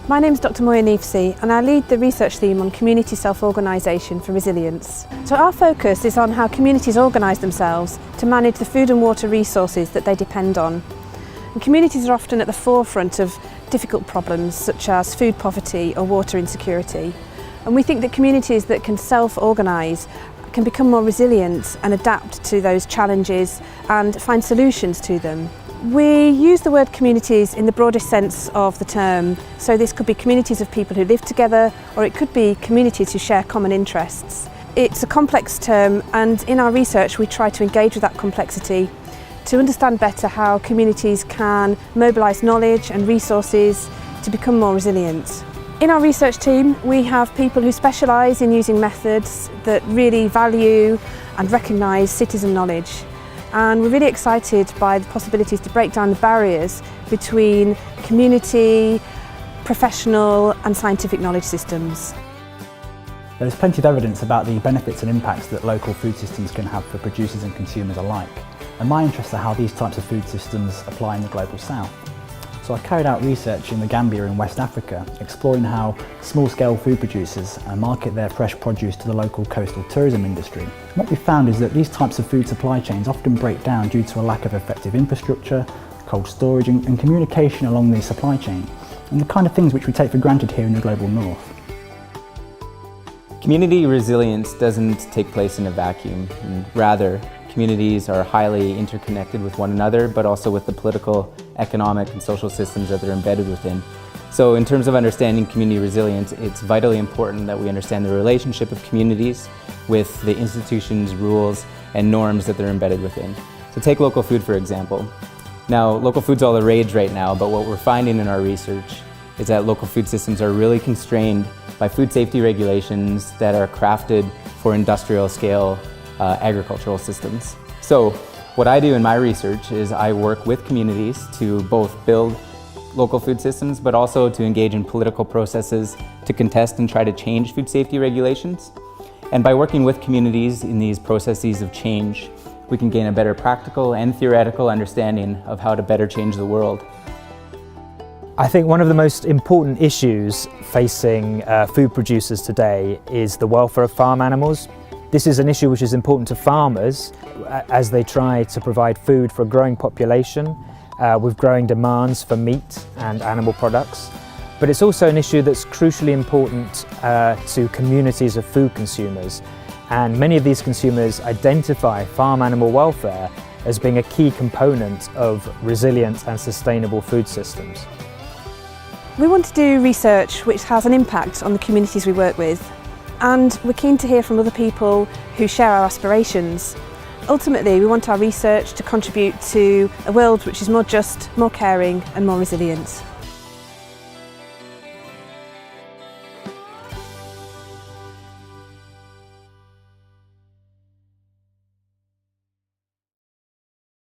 My name is Dr Moya Neefsey and I lead the research team on community self-organisation for resilience. So our focus is on how communities organise themselves to manage the food and water resources that they depend on. And communities are often at the forefront of difficult problems such as food poverty or water insecurity. And we think that communities that can self-organise can become more resilient and adapt to those challenges and find solutions to them. We use the word communities in the broadest sense of the term, so this could be communities of people who live together, or it could be communities who share common interests. It's a complex term, and in our research we try to engage with that complexity to understand better how communities can mobilise knowledge and resources to become more resilient. In our research team we have people who specialise in using methods that really value and recognise citizen knowledge. And we're really excited by the possibilities to break down the barriers between community, professional and scientific knowledge systems. There is plenty of evidence about the benefits and impacts that local food systems can have for producers and consumers alike. And my interests are how these types of food systems apply in the Global South. So I carried out research in the Gambia in West Africa, exploring how small-scale food producers market their fresh produce to the local coastal tourism industry. What we found is that these types of food supply chains often break down due to a lack of effective infrastructure, cold storage and communication along the supply chain, and the kind of things which we take for granted here in the Global North. Community resilience doesn't take place in a vacuum. Rather, communities are highly interconnected with one another, but also with the political, economic and social systems that they're embedded within. So in terms of understanding community resilience, it's vitally important that we understand the relationship of communities with the institutions, rules and norms that they're embedded within. So take local food for example. Now, local food's all the rage right now, but what we're finding in our research is that local food systems are really constrained by food safety regulations that are crafted for industrial scale agricultural systems. So what I do in my research is I work with communities to both build local food systems, but also to engage in political processes to contest and try to change food safety regulations. And by working with communities in these processes of change, we can gain a better practical and theoretical understanding of how to better change the world. I think one of the most important issues facing food producers today is the welfare of farm animals. This is an issue which is important to farmers as they try to provide food for a growing population with growing demands for meat and animal products. But it's also an issue that's crucially important to communities of food consumers. And many of these consumers identify farm animal welfare as being a key component of resilient and sustainable food systems. We want to do research which has an impact on the communities we work with. And we're keen to hear from other people who share our aspirations. Ultimately, we want our research to contribute to a world which is more just, more caring and more resilient.